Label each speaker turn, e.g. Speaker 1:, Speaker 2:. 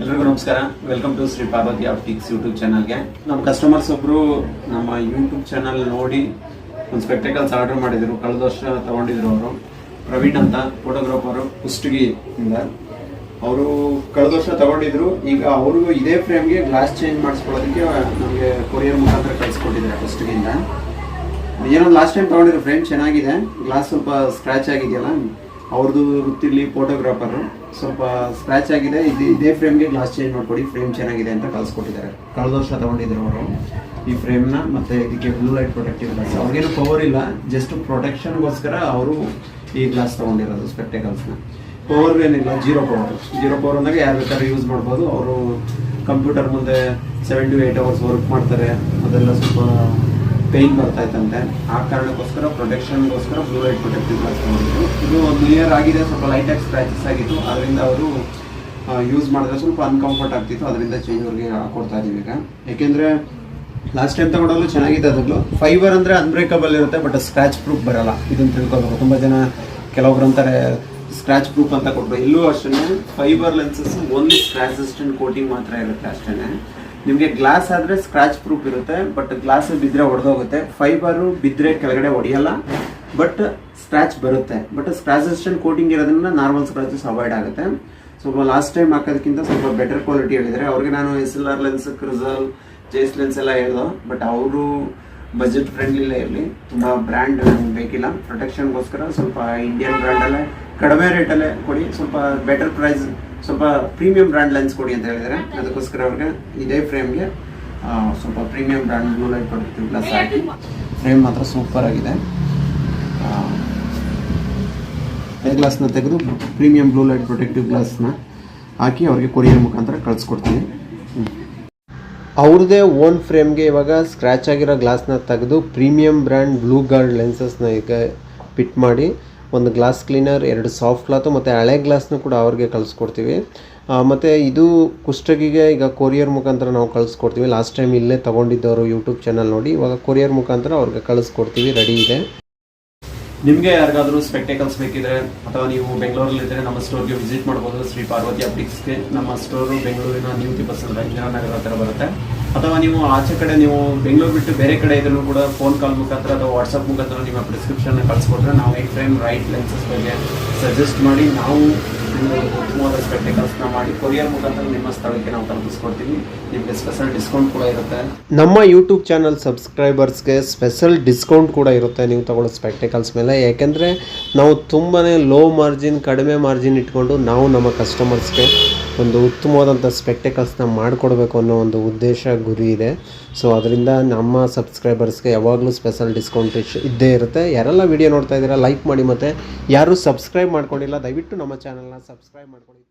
Speaker 1: ಎಲ್ರಿಗೂ ನಮಸ್ಕಾರ. Welcome to Shri Parvati Optics YouTube ಚಾನಲ್ಗೆ. ನಮ್ಮ ಕಸ್ಟಮರ್ಸ್ ಒಬ್ಬರು ನಮ್ಮ ಯೂಟ್ಯೂಬ್ ಚಾನಲ್ ನೋಡಿ ಒಂದು ಸ್ಪೆಕ್ಟಕಲ್ಸ್ ಆರ್ಡರ್ ಮಾಡಿದ್ರು. ಕಳೆದ ವರ್ಷ ತಗೊಂಡಿದ್ರು. ಅವರು ಪ್ರವೀಣ್ ಅಂತ ಫೋಟೋಗ್ರಾಫರು ಕುಷ್ಟಗಿಯಿಂದ. ಅವರು ಕಳೆದ ವರ್ಷ ತಗೊಂಡಿದ್ರು. ಈಗ ಅವ್ರಿಗೂ ಇದೇ ಫ್ರೇಮ್ಗೆ ಗ್ಲಾಸ್ ಚೇಂಜ್ ಮಾಡಿಸ್ಕೊಳ್ಳೋದಕ್ಕೆ ನಮಗೆ ಕೊರಿಯರ್ ಮುಖಾಂತರ ಕಳಿಸ್ಕೊಟ್ಟಿದ್ದಾರೆ ಕುಷ್ಟಗಿಯಿಂದ. ಏನೋ ಲಾಸ್ಟ್ ಟೈಮ್ ತಗೊಂಡಿದ್ರು ಫ್ರೇಮ್ ಚೆನ್ನಾಗಿದೆ, ಗ್ಲಾಸ್ ಸ್ವಲ್ಪ ಸ್ಕ್ರ್ಯಾಚ್ ಆಗಿದೆಯಲ್ಲ. ಅವ್ರದ್ದು ವೃತ್ತಿಲಿ ಫೋಟೋಗ್ರಾಫರು, ಸ್ವಲ್ಪ ಸ್ಕ್ರ್ಯಾಚ್ ಆಗಿದೆ, ಇದೇ ಫ್ರೇಮ್ಗೆ ಗ್ಲಾಸ್ ಚೇಂಜ್ ಮಾಡಿಕೊಡಿ, ಫ್ರೇಮ್ ಚೆನ್ನಾಗಿದೆ ಅಂತ ಕಳಿಸ್ಕೊಟ್ಟಿದ್ದಾರೆ. ಕಳೆದ ವರ್ಷ ತಗೊಂಡಿದ್ರು ಅವರು ಈ ಫ್ರೇಮ್ನ. ಮತ್ತು ಇದಕ್ಕೆ ಬ್ಲೂ ಲೈಟ್ ಪ್ರೊಟೆಕ್ಟಿವ್ ಗ್ಲಾಸ್. ಅವ್ರಿಗೇನು ಪವರ್ ಇಲ್ಲ, ಜಸ್ಟ್ ಪ್ರೊಟೆಕ್ಷನ್ಗೋಸ್ಕರ ಅವರು ಈ ಗ್ಲಾಸ್ ತೊಗೊಂಡಿರೋದು ಸ್ಪೆಕ್ಟಕಲ್ಸ್ನ. ಪವರ್ ಏನಿಲ್ಲ, ಜೀರೋ ಪವರ್ ಅಂದಾಗ ಯಾರು ಬೇಕಾದ್ರೂ ಯೂಸ್ ಮಾಡ್ಬೋದು. ಅವರು ಕಂಪ್ಯೂಟರ್ ಮುಂದೆ 7 to 8 hours ವರ್ಕ್ ಮಾಡ್ತಾರೆ, ಅದೆಲ್ಲ ಸ್ವಲ್ಪ ಪೇಯ್ನ್ ಬರ್ತಾ ಇತ್ತಂತೆ. ಆ ಕಾರಣಕ್ಕೋಸ್ಕರ ಪ್ರೊಟೆಕ್ಷನ್ಗೋಸ್ಕರ ಬ್ಲೂ ಲೈಟ್ ಪ್ರೊಟೆಕ್ಟಿವ್ ಗ್ಲಾಸ್ ತಗೊಂಡಿದ್ರು. ಇದು 1 year ಆಗಿದೆ, ಸ್ವಲ್ಪ ಲೈಟಾಗಿ ಸ್ಕ್ರ್ಯಾಚಸ್ ಆಗಿತ್ತು. ಅದರಿಂದ ಅವರು ಯೂಸ್ ಮಾಡಿದ್ರೆ ಸ್ವಲ್ಪ ಅನ್ಕಂಫರ್ಟ್ ಆಗ್ತಿತ್ತು, ಅದರಿಂದ ಚೇಂಜ್ ಅವ್ರಿಗೆ ಹಾಕೊಡ್ತಾ ಇದೀವಿ ಈಗ. ಯಾಕೆಂದರೆ ಲಾಸ್ಟ್ ಟೈಮ್ ತಗೊಂಡಾಗಲೂ ಚೆನ್ನಾಗಿದೆ. ಅದರಲ್ಲೂ ಫೈಬರ್ ಅಂದರೆ ಅನ್ಬ್ರೇಕಬಲ್ ಇರುತ್ತೆ, ಬಟ್ ಸ್ಕ್ರ್ಯಾಚ್ ಪ್ರೂಫ್ ಬರಲ್ಲ. ಇದನ್ನು ತಿಳ್ಕೊಬೇಕು. ತುಂಬ ಜನ ಕೆಲವೊಬ್ರು ಅಂತಾರೆ ಸ್ಕ್ರ್ಯಾಚ್ ಪ್ರೂಫ್ ಅಂತ ಕೊಟ್ಟರು. ಎಲ್ಲೂ ಅಷ್ಟೇ fibre lenses only scratch resistant coating ಮಾತ್ರ ಇರುತ್ತೆ ಅಷ್ಟೇ. ನಿಮಗೆ ಗ್ಲಾಸ್ ಆದರೆ ಸ್ಕ್ರಾಚ್ ಪ್ರೂಫ್ ಇರುತ್ತೆ, ಬಟ್ ಗ್ಲಾಸ್ ಬಿದ್ದರೆ ಹೊಡೆದೋಗುತ್ತೆ. ಫೈಬರು ಬಿದ್ದರೆ ಕೆಳಗಡೆ ಹೊಡೆಯಲ್ಲ, ಬಟ್ ಸ್ಕ್ರಾಚ್ ಬರುತ್ತೆ. ಬಟ್ ಸ್ಕ್ರಾಚ್ ರೆಸಿಸ್ಟೆಂಟ್ ಕೋಟಿಂಗ್ ಇರೋದ್ರಿಂದ ನಾರ್ಮಲ್ ಸ್ಕ್ರಾಚಸ್ ಅವಾಯ್ಡ್ ಆಗುತ್ತೆ. ಸ್ವಲ್ಪ ಲಾಸ್ಟ್ ಟೈಮ್ ಹಾಕೋದಕ್ಕಿಂತ ಸ್ವಲ್ಪ ಬೆಟರ್ ಕ್ವಾಲಿಟಿ ಹೇಳಿದರೆ. ಅವ್ರಿಗೆ ನಾನು SLR ಲೆನ್ಸ್, ಕ್ರಿಸಲ್, ಜೇಸ್ ಲೆನ್ಸ್ ಎಲ್ಲ ಹೇಳ್ದು, ಬಟ್ ಅವರು ಬಜೆಟ್ ಫ್ರೆಂಡ್ಲಿಲೇ ಇರಲಿ, ತುಂಬ ಬ್ರ್ಯಾಂಡ್ ಬೇಕಿಲ್ಲ. ಪ್ರೊಟೆಕ್ಷನ್ಗೋಸ್ಕರ ಸ್ವಲ್ಪ ಇಂಡಿಯನ್ ಬ್ರ್ಯಾಂಡಲ್ಲೇ ಕಡಿಮೆ ರೇಟಲ್ಲೇ ಕೊಡಿ, ಸ್ವಲ್ಪ ಬೆಟರ್ ಪ್ರೈಸ್, ಸ್ವಲ್ಪ ಪ್ರೀಮಿಯಂ ಬ್ರ್ಯಾಂಡ್ ಲೆನ್ಸ್ ಕೊಡಿ ಅಂತ ಹೇಳಿದರೆ. ಅದಕ್ಕೋಸ್ಕರ ಅವ್ರಿಗೆ ಇದೇ ಫ್ರೇಮ್ಗೆ ಸ್ವಲ್ಪ premium brand blue light protective glass ಹಾಕಿ. ಫ್ರೇಮ್ ಮಾತ್ರ ಸೂಪರ್ ಆಗಿದೆ. ಈ ಗ್ಲಾಸ್ನ ತೆಗೆದು ಪ್ರೀಮಿಯಂ ಬ್ಲೂ ಲೈಟ್ ಪ್ರೊಟೆಕ್ಟಿವ್ ಗ್ಲಾಸ್ನ ಹಾಕಿ ಅವ್ರಿಗೆ ಕೊರಿಯರ್ ಮುಖಾಂತರ ಕಳಿಸ್ಕೊಡ್ತೀನಿ. ಅವ್ರದ್ದೇ ಓನ್ ಫ್ರೇಮ್ಗೆ ಇವಾಗ ಸ್ಕ್ರ್ಯಾಚ್ ಆಗಿರೋ ಗ್ಲಾಸ್ನ ತೆಗೆದು ಪ್ರೀಮಿಯಂ ಬ್ರ್ಯಾಂಡ್ ಬ್ಲೂ ಗಾರ್ಡ್ ಲೆನ್ಸಸ್ನ ಈಗ ಫಿಟ್ ಮಾಡಿ ಒಂದು ಗ್ಲಾಸ್ ಕ್ಲೀನರ್, 2 ಸಾಫ್ಟ್ ಕ್ಲಾತು ಮತ್ತು ಹಳೆ ಗ್ಲಾಸ್ನು ಕೂಡ ಅವ್ರಿಗೆ ಕಳಿಸ್ಕೊಡ್ತೀವಿ. ಮತ್ತು ಇದು ಕುಷ್ಟಗಿಗೆ ಈಗ ಕೊರಿಯರ್ ಮುಖಾಂತರ ನಾವು ಕಳಿಸ್ಕೊಡ್ತೀವಿ. ಲಾಸ್ಟ್ ಟೈಮ್ ಇಲ್ಲೇ ತೊಗೊಂಡಿದ್ದವರು ಯೂಟ್ಯೂಬ್ ಚಾನಲ್ ನೋಡಿ, ಇವಾಗ ಕೊರಿಯರ್ ಮುಖಾಂತರ ಅವ್ರಿಗೆ ಕಳಿಸ್ಕೊಡ್ತೀವಿ. ರೆಡಿ ಇದೆ. ನಿಮಗೆ ಯಾರಿಗಾದರೂ ಸ್ಪೆಕ್ಟಕಲ್ಸ್ ಬೇಕಿದ್ರೆ ಅಥವಾ ನೀವು ಬೆಂಗಳೂರಲ್ಲಿದ್ದರೆ ನಮ್ಮ ಸ್ಟೋರ್ಗೆ ವಿಸಿಟ್ ಮಾಡ್ಬೋದು. ಶ್ರೀ ಪಾರ್ವತಿ ಆಪ್ಟಿಕ್ಸ್ಗೆ. ನಮ್ಮ ಸ್ಟೋರು ಬೆಂಗಳೂರಿನ ನ್ಯೂ ಬಸ್ ನಗರ ಹತ್ರ ಬರುತ್ತೆ. ಅಥವಾ ನೀವು ಆಚೆ ಕಡೆ, ನೀವು ಬೆಂಗಳೂರು ಬಿಟ್ಟು ಬೇರೆ ಕಡೆ ಇದ್ರೂ ಕೂಡ ಫೋನ್ ಕಾಲ್ ಮುಖಾಂತರ ಅಥವಾ ವಾಟ್ಸಪ್ ಮುಖಾಂತರ ನಿಮ್ಮ ಪ್ರಿಸ್ಕ್ರಿಪ್ಷನ್ ಕಳಿಸ್ಕೊಟ್ರೆ ನಾವು ಈ ಫ್ರೇಮ್ ರೈಟ್ ಲೆನ್ಸಸ್ ಬಗ್ಗೆ ಸಜೆಸ್ಟ್ ಮಾಡಿ ನಾವು ಉತ್ತಮವಾದ ಸ್ಪೆಕ್ಟಕಲ್ಸ್ನ ಮಾಡಿ ಕೊರಿಯರ್ ಮುಖಾಂತರ ನಿಮ್ಮ ಸ್ಥಳಕ್ಕೆ ನಾವು ತಲುಪಿಸ್ಕೊಡ್ತೀವಿ. ನಿಮಗೆ ಸ್ಪೆಷಲ್ ಡಿಸ್ಕೌಂಟ್ ಕೂಡ ಇರುತ್ತೆ. ನಮ್ಮ ಯೂಟ್ಯೂಬ್ ಚಾನಲ್ ಸಬ್ಸ್ಕ್ರೈಬರ್ಸ್ಗೆ ಸ್ಪೆಷಲ್ ಡಿಸ್ಕೌಂಟ್ ಕೂಡ ಇರುತ್ತೆ ನೀವು ತಗೊಳ್ಳೋ ಸ್ಪೆಕ್ಟಕಲ್ಸ್ ಮೇಲೆ. ಯಾಕೆಂದರೆ ನಾವು ತುಂಬಾ ಲೋ ಮಾರ್ಜಿನ್, ಕಡಿಮೆ ಮಾರ್ಜಿನ್ ಇಟ್ಕೊಂಡು ನಾವು ನಮ್ಮ ಕಸ್ಟಮರ್ಸ್ಗೆ ಒಂದು ಉತ್ತಮವಾದಂಥ ಸ್ಪೆಕ್ಟಕಲ್ಸ್ನ ಮಾಡಿಕೊಡ್ಬೇಕು ಅನ್ನೋ ಒಂದು ಉದ್ದೇಶ, ಗುರಿ ಇದೆ. ಸೊ ಅದರಿಂದ ನಮ್ಮ ಸಬ್ಸ್ಕ್ರೈಬರ್ಸ್ಗೆ ಯಾವಾಗಲೂ ಸ್ಪೆಷಲ್ ಡಿಸ್ಕೌಂಟ್ ಇದ್ದೇ ಇರುತ್ತೆ. ಯಾರೆಲ್ಲ ವಿಡಿಯೋ ನೋಡ್ತಾ ಇದ್ದೀರಾ ಲೈಕ್ ಮಾಡಿ, ಮತ್ತು ಯಾರು ಸಬ್ಸ್ಕ್ರೈಬ್ ಮಾಡ್ಕೊಂಡಿಲ್ಲ ದಯವಿಟ್ಟು ನಮ್ಮ ಚಾನಲ್ನ ಸಬ್ಸ್ಕ್ರೈಬ್ ಮಾಡ್ಕೊಳ್ಳಿ.